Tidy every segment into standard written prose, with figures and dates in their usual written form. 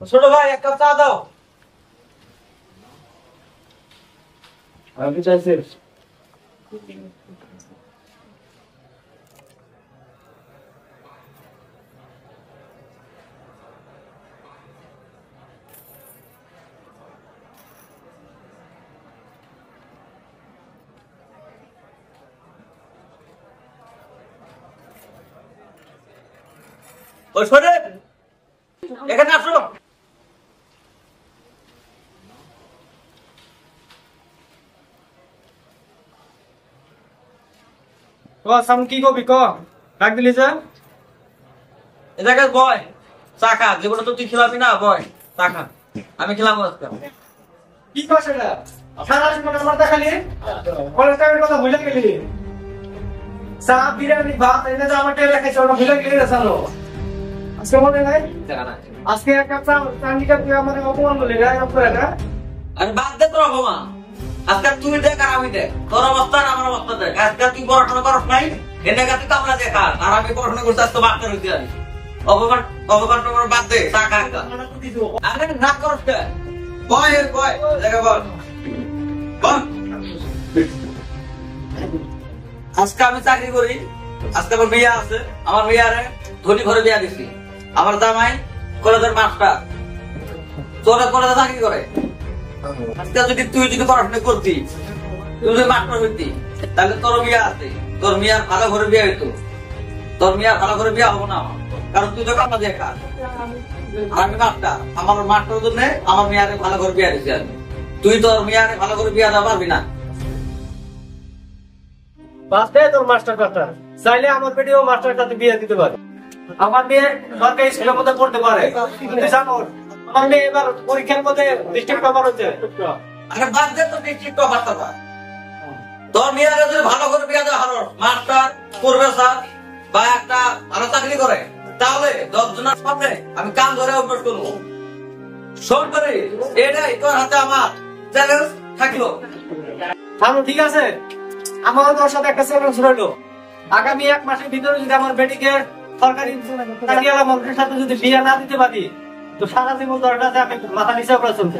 ছোট ভাই এক কাপ চা দাও। আমি চাইছি ওই শোনে এখানে আসো। কি কবি ক ডাক দিলি যে এ জায়গায় বয় চা খা, যেগুলো তো তুই খেলাবি না, বয় চা খা, আমি খেলাম আজকে। কি কস এটা সারা জীবন আমার দেখালি কলেজ টাইমের কথা ভুলে গেলি। চা বিরিয়ানি ভাত এনে যে আমার টেলে খাইছে ওটা ভুলে গেলি রে সালো। আজকে মনে নাই আজকে এক কাপ চা চান্দিকা তুই আমার অপমান করলি রে করে না। আরে বাদ দে তোর অপমান, আজকে তুই দেখ আর আমি দেখ, তোর অবস্থা আর আমার অবস্থা দেখ। আজকে তুই পড়াশোনা করস নাই, এনে তুই কামলা দেখা, আর আমি পড়াশোনা করছি আজকে বাদ করে দিই। অপমান অপমান টপমান বাদ দে, চা খা। আরে না করস কে, বয় বয় জায়গা বল। আজকে আমি চাকরি করি, আজকে আমার বিয়ে আছে, আমার বিয়ারে ধনী ঘরে বিয়া দিছি। আমার জামাই কলেজের মাস্টার, তোরা কলেজে চাকরি করে। আজকে যদি তুই যদি পড়াশোনা করতি, তুই যদি মাস্টার হইতি, তাহলে তোর বিয়া আছে, তোর মেয়ার ভালো ঘরে বিয়া হইতো। তোর মেয়ার ভালো ঘরে বিয়া হবো না আমার, কারণ তুই তো কামলা দেখা। আমি মাস্টার, আমার মাস্টার জন্য আমার মেয়ারে ভালো ঘরে বিয়া দিছি আমি। তুই তোর মেয়ারে ভালো করে বিয়া দেওয়া পারবি না। বাসে তোর মাস্টার কথা চাইলে আমার বেটিও মাস্টার সাথে বিয়ে দিতে পারে। আমার মেয়ে সরকারি স্কুলের মধ্যে পড়তে পারে। তুই জানো আমার মেয়ে এবার পরীক্ষার মধ্যে ডিস্ট্রিক্ট টপার হচ্ছে। আরে বাদ দে তো ডিস্ট্রিক্ট টপার কথা। তোর মেয়ারে যদি ভালো করে বিয়া দেওয়া হলো, মাস্টার করবে স্যার বা একটা ভালো চাকরি করে, তাহলে 10 জনের সামনে আমি কান ধরে অভ্যাস করবো। শোন করে এটাই তোর হাতে আমার চ্যালেঞ্জ থাকলো। ঠিক আছে, আমারও তোর সাথে একটা চ্যালেঞ্জ রইলো। আগামী 1 মাসের ভিতরে যদি আমার বেটিকে সরকারি চাকরিওয়ালা মানুষের সাথে যদি বিয়ে না দিতে পারি, তো সারা জীবন তোর কাছে আমি মাথা নিচে করে চলতে।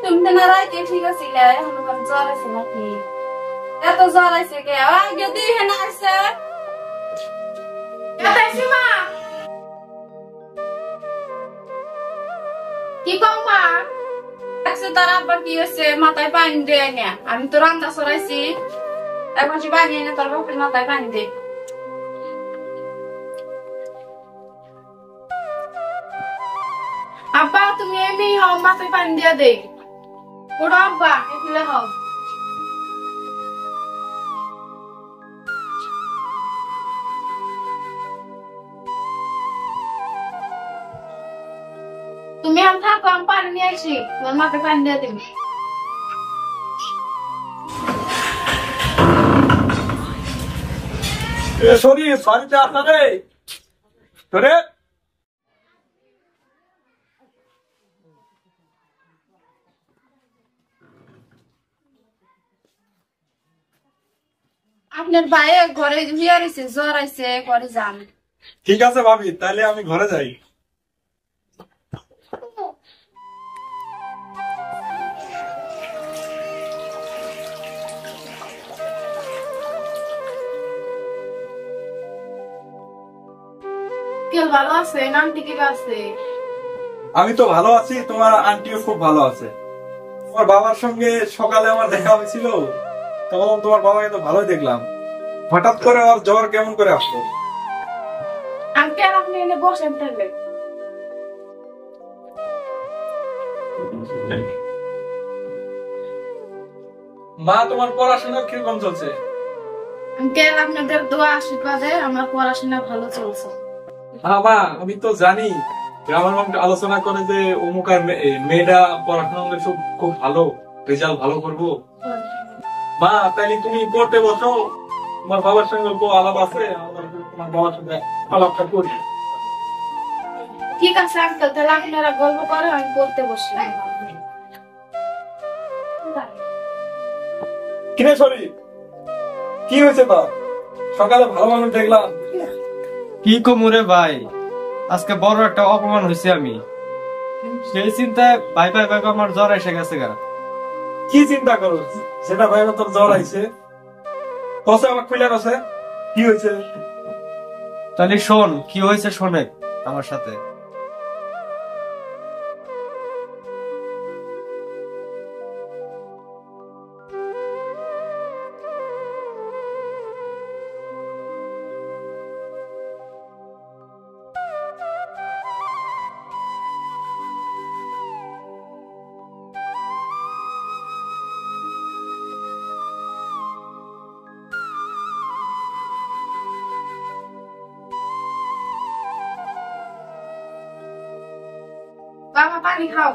তুমি তো না রাইতে ঠিক আছিলে, এখন আমার জ্বর আছে নাকি? এত জ্বর আছে কে? আগে দিয়ে না আছে মা। কি কও মা? দেখছো তার আব্বার কি হয়েছে, মাথায় পানি দেয় না। আমি তো রান্না সরাইছি, এখন সে পানি এনে তার বাপের মাথায় পানি দে। আব্বা তুমি এমনি হও, মাথায় পানি দিয়ে দে। ওরা আব্বা এগুলো হও। তুমি আমি থাকো, আমি পানি নিয়ে আসি, তোমার মাথায় পানি দিয়ে দিবি। শরীর বাড়িতে আসা রে তোরে আপনার ভাইয়ে ঘরে বিয়ে হয়েছে, জ্বর আইছে, ঘরে যান। ঠিক আছে ভাবি, তাহলে আমি ঘরে যাই। কেউ ভালো আছে? নামটি কি আছে? আমি তো ভালো আছি, তোমার আন্টিও খুব ভালো আছে। তোমার বাবার সঙ্গে সকালে আমার দেখা হয়েছিল, তখন তোমার বাবাকে তো ভালোই দেখলাম। হঠাৎ করে ওর জ্বর কেমন করে আসলো? আঙ্কেল আপনি এনে বসেন তাহলে। মা তোমার পড়াশোনা কিরকম চলছে? আঙ্কেল আপনাদের দোয়া আশীর্বাদে আমার পড়াশোনা ভালো চলছে। মা আমি তো জানি আমার মা আলোচনা করে যে অমুক আর মেয়েটা পড়াশোনা করে খুব ভালো রেজাল্ট ভালো করবো। মা তাইলে তুমি পড়তে বসো, তোমার বাবার সঙ্গে আলাপ আছে, তোমার বাবার সঙ্গে আলাপটা করি। ঠিক আছে আঙ্কেল, তাহলে আপনারা গল্প করে আমি পড়তে বসলাম। কিরে শরীর, কি হয়েছে তোর? সকালে ভালো মানুষ দেখলাম। কি কমুরে ভাই, আজকে বড় একটা অপমান হয়েছে আমি। সেই চিন্তায় ভাই ভাই ভাই আমার জ্বর এসে গেছে গা। কি চিন্তা করো সেটা ভাই তোর জ্বর আইছে? কসে আমার খুলে আছে, কি হয়েছে? তাহলে শোন কি হয়েছে, শোনে আমার সাথে। বাবা পানি খাও।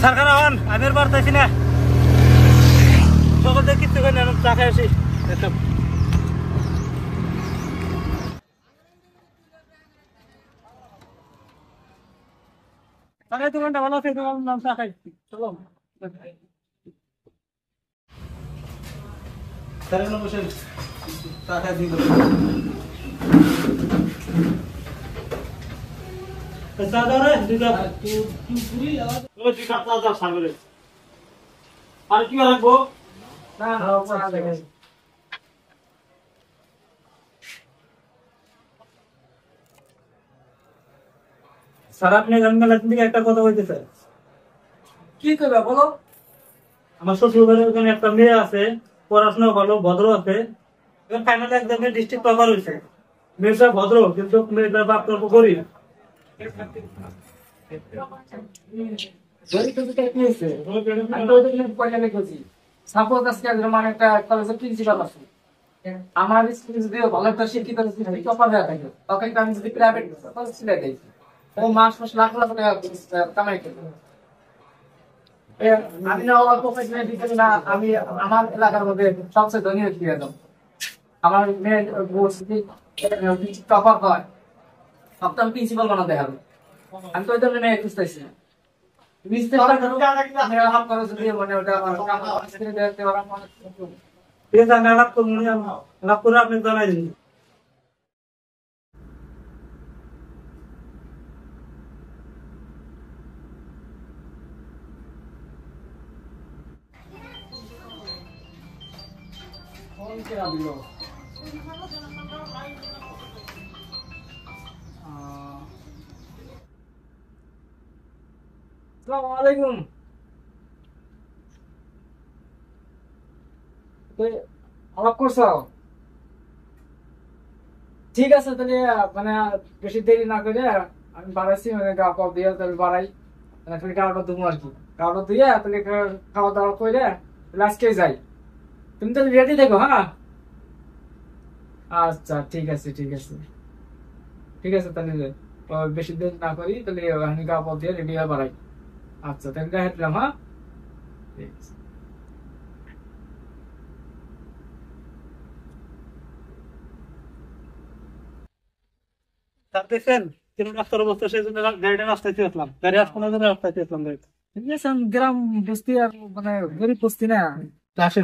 সরকার হন আমি আর পারতেছি না, সকল দেখি তো চা খাই আসি। দোকানটা ভালো আছে, দোকান নাম চা খাই, চলো বসেন চা খাই দিন। চা দাও রে দুই কাপ, দুই কাপ চা দাও সাগরে। আর কি রাখবো? না স্যার, আপনি জন্মের থেকে একটা কথা বলতেছে। কি করবে বলো? আমার শ্বশুর বাড়ির ওখানে একটা মেয়ে আছে, পড়াশোনা ভালো, ভদ্র আছে, ফাইনাল একদম ডিস্ট্রিক্ট টপার হয়েছে। মেয়েটা ভদ্র কিন্তু মেয়েটার বাপ তর্ক করি। আমার স্কুল যদি ভালো একটা শিক্ষিত টপার হয়ে থাকে, তখন আমি যদি প্রাইভেট ছেলে দিই, ও মাস মাস লাখ লাখ টাকা কামাই করবে। আমি না অল্প পয়সা দিচ্ছি না, আমি আমার এলাকার মধ্যে সবচেয়ে ধনী হয়ে যাবো। আমার মেয়ে টপার হয়, সপ্তাহ প্রিন্সিপাল বানাতে হবে। আমি তো ওই ধরনের মেয়ে খুঁজতেছি না। ঠিক আছে, আমি আলাপ করে আপনি জানাই দিন। আসসালামুয়ালাইকুম। আলাপ করছো? ঠিক আছে, তাহলে মানে বেশি দেরি না করে আমি বাড়াইছি, মানে গা পাও দিয়ে তাহলে বাড়াই, তাহলে খাওয়াটা দেবো আর কি। খাওয়াটা দিয়ে তাহলে খাওয়া দাওয়া করে আজকে যাই। তুমি তাহলে রেডি দেখো। হ্যাঁ আচ্ছা, ঠিক আছে ঠিক আছে ঠিক আছে, তাহলে বেশি দেরি না করি, তাহলে আমি গা পাও দিয়ে রেডি হয়ে বাড়াই। আচ্ছা, তাহলে হেঁটলাম। হ্যাঁ ঠিক আছে। স্যার দেখছেন কেন রাস্তার অবস্থা, সেই জন্য গাড়িটা রাস্তায় আসলাম, গাড়ি আসবো না জন্য রাস্তায় আসলাম গাড়িটা। গ্রাম বস্তি আর মানে গরিব বস্তি না,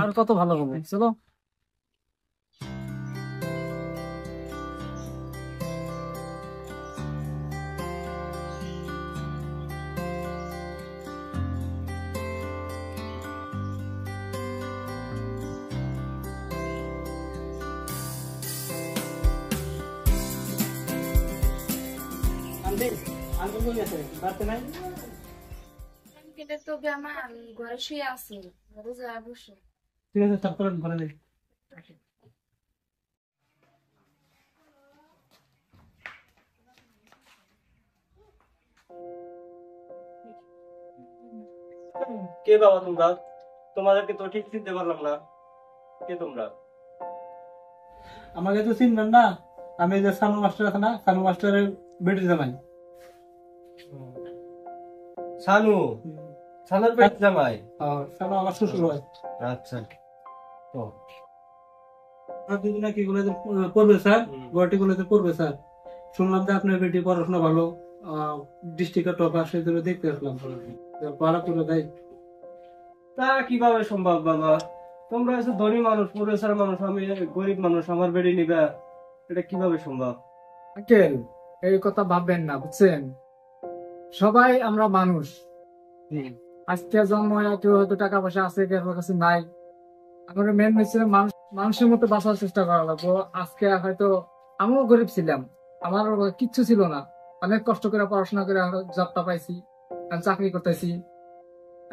আর কত ভালো হবে। চলো কিন্তু তোকে আমার ঘরে শুয়ে আছি, ঘরে যা বসে। ঠিক আছে, স্যার করেন ঘরে যাই। কে বাবা তোমরা? তোমাদেরকে তো ঠিক চিনতে পারলাম না, কে তোমরা? আমাকে তো চিনবেন না, আমি যে সানু মাস্টার আছে না, সানু মাস্টারের বেটি জামাই। সানু, সানুর পেট জামাই। সানু আমার শ্বশুর হয়। আচ্ছা, ও দুদিন কি কলেজে পড়বে স্যার, গুয়াহাটি কলেজে পড়বে স্যার। শুনলাম যে আপনার বেটি পড়াশোনা ভালো, ডিস্ট্রিক্টের টপার, সেই জন্য দেখতে আসলাম। পড়া করে দেয়। তা কিভাবে সম্ভব বাবা? তোমরা হচ্ছে ধনী মানুষ, প্রফেসর মানুষ, আমি গরিব মানুষ, আমার বেড়ে নিবা, এটা কিভাবে সম্ভব? আঙ্কেল এই কথা ভাববেন না, বুঝছেন? সবাই আমরা মানুষ। আজকে জন্ম হয়ে কেউ হয়তো টাকা পয়সা আছে, কেউ কাছে নাই। আমার মেন হচ্ছে মানুষের মতো বাঁচার চেষ্টা করা লাগবো। আজকে হয়তো আমিও গরিব ছিলাম, আমার কিচ্ছু ছিল না, অনেক কষ্ট করে পড়াশোনা করে জবটা পাইছি, আমি চাকরি করতেছি।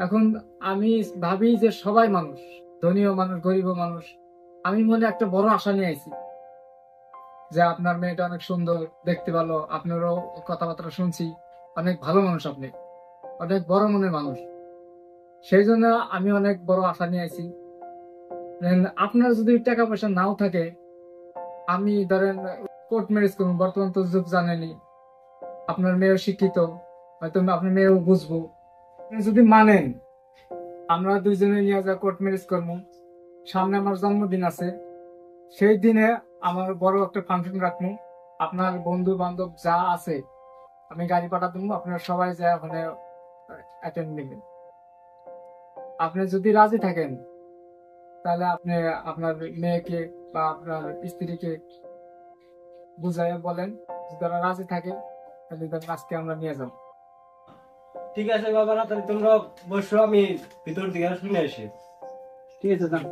এখন আমি ভাবি যে সবাই মানুষ, ধনীও মানুষ, গরিবও মানুষ। আমি মনে একটা বড় আশা নিয়ে আইছি যে আপনার মেয়েটা অনেক সুন্দর, দেখতে ভালো, আপনারও কথাবার্তা শুনছি, অনেক ভালো মানুষ, আপনি অনেক বড় মনের মানুষ। সেই জন্য আমি অনেক বড় আশা নিয়ে আইছি। আপনার যদি টাকা পয়সা নাও থাকে, আমি ধরেন কোর্ট ম্যারেজ করবো। বর্তমান তো যুগ জানেনি, আপনার মেয়েও শিক্ষিত, হয়তো আপনার মেয়েও বুঝবো। যদি মানেন, আমরা দুইজনে নিয়ে যা কোর্ট ম্যারেজ করবো। সামনে আমার জন্মদিন আছে, সেই দিনে আমার বড় একটা ফাংশন রাখবো। আপনার বন্ধু বান্ধব যা আছে আমি গাড়ি পাঠা দেবো, আপনারা সবাই যায় ওখানে অ্যাটেন্ড নেবেন। আপনি যদি রাজি থাকেন তাহলে আপনি আপনার মেয়েকে বা আপনার স্ত্রীকে বুঝাইয়া বলেন, যদি তারা রাজি থাকে তাহলে আজকে আমরা নিয়ে যাবো। ঠিক আছে বাবা, না তাহলে তোমরা বসো, আমি ভিতর দিকে শুনে আসি। ঠিক আছে যান।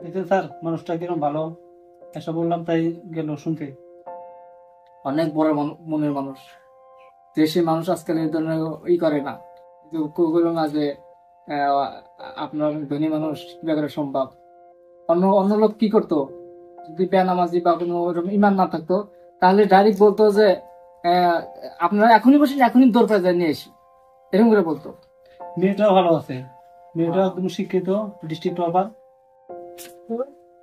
এই যে স্যার, মানুষটা কিরকম ভালো, এসব বললাম তাই গেল শুনতে। অনেক বড় মনের মানুষ, দেশে মানুষ আজকাল এই ধরনের ই করে না। বলল না যে আপনার ধনী মানুষ কিভাবে করে সম্ভব। অন্য লোক কি করতো, যদি বেনামাজি বা কোনো ইমান না থাকতো, তাহলে ডাইরেক্ট বলতো যে আপনারা এখনই বসেন, এখনই দরকার যায় নিয়ে এসি, এরকম করে বলতো। মেয়েটাও ভালো আছে, মেয়েটাও একদম শিক্ষিত, ডিস্ট্রিক্ট টপার।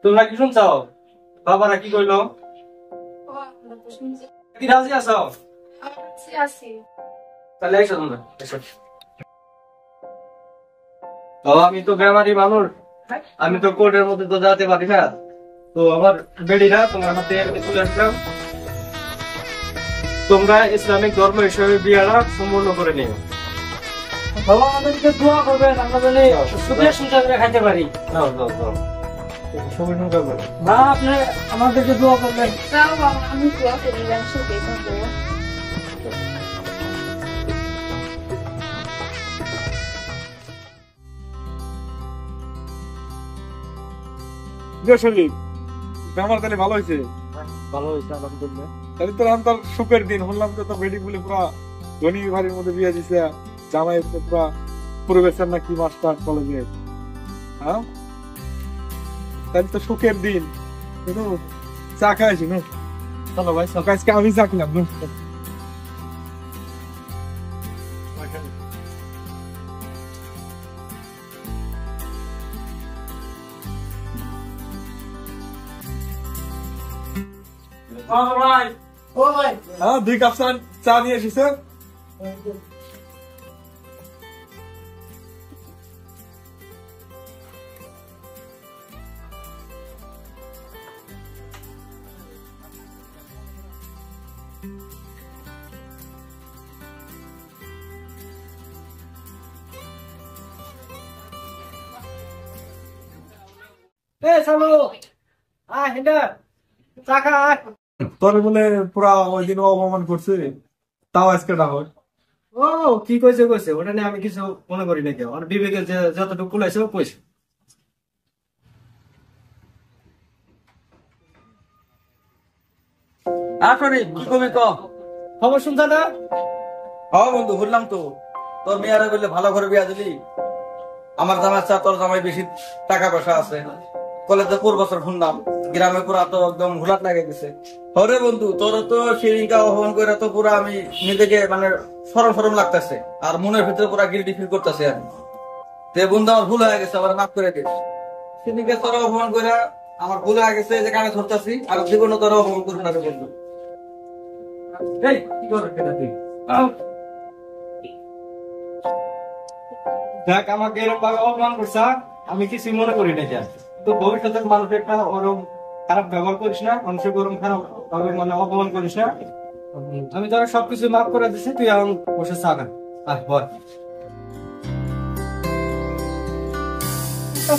তোমরা কি শুনছাও? বাবারা কি কইলো? কি রাজি আছো? তাহলে এসো তোমরা, এসো। বাবা, আমি তো বেমারি মানুষ, আমি তো কোর্টের মধ্যে তো যেতে পারি না, তো আমার বেড়িরা তোমার হাতে তুলে আসলাম। তোমরা ইসলামিক ধর্ম হিসেবে বিয়ারা সম্পূর্ণ করে নিও। বাবা আমাদেরকে দোয়া করবেন, আমরা যেন সুখে সংসারে খাইতে পারি। মা আপনি আমাদেরকে দোয়া করবেন। যাও বাবা, আমি দোয়া করি সুখে থাকো। আমার তাহলে ভালো হয়েছে। ভালো হয়েছে আলহামদুলিল্লাহ। তাহলে তোর আমার সুখের দিন শুনলাম তো, বেডি বলে পুরা ধনী বাড়ির মধ্যে বিয়ে দিছে, জামাই পুরা প্রফেসর নাকি মাস্টার কলেজে। হ্যাঁ, তাহলে তো সুখের দিন। চা খাইছি না? চলো ভাই, আজকে আমি চা খেলাম। ভাই, ও ভাই, হ্যাঁ 2 কাপ চা নিয়ে এসেছে। তোর বলে পুরা ওই দিন অপমান করছে, তাও আজকে ডাকো। ও কি কইছে কইছে, ওটা নিয়ে আমি কিছু মনে করি না। কেউ আর বিবেকে যতটুকু কুলাইছে ও কইছে। আসলে কি কবি ক খবর শুনছ না? হ্যাঁ বন্ধু, বললাম তো তোর মেয়ারে বললে ভালো করে বিয়া দিলি। আমার জামাই চা, তোর জামাই বেশি টাকা পয়সা আছে, কলেজে বছর শুনলাম গ্রামে পুরা তো একদম হুলাট লাগে গেছে। হরে বন্ধু, তোর তো সেদিনকে অপমান করে তো পুরা আমি নিজেকে মানে সরম সরম লাগতেছে, আর মনের ভিতরে পুরা গিল্টি ফিল করতেছে। আমি তে বন্ধু আমার ভুল হয়ে গেছে, আবার মাফ করে দিস। সেদিনকে তোর অপমান করে আমার ভুল হয়ে গেছে যে কানে ধরতেছি, আর জীবনে তোর অপমান করবো না রে বন্ধু। এই কি করে কেটে তুই দেখ আমাকে এরকম ভাবে অপমান করছে, আমি কিছুই মনে করি না। যা তো ভবিষ্যতের মানুষ একটা ওরকম খারাপ ব্যবহার করিস না, মানুষের ওরকম খারাপ ভাবে মানে অপমান করিস না। আমি তোরা সবকিছু মাফ করে দিচ্ছি, তুই এখন বসে চা খা। বল তো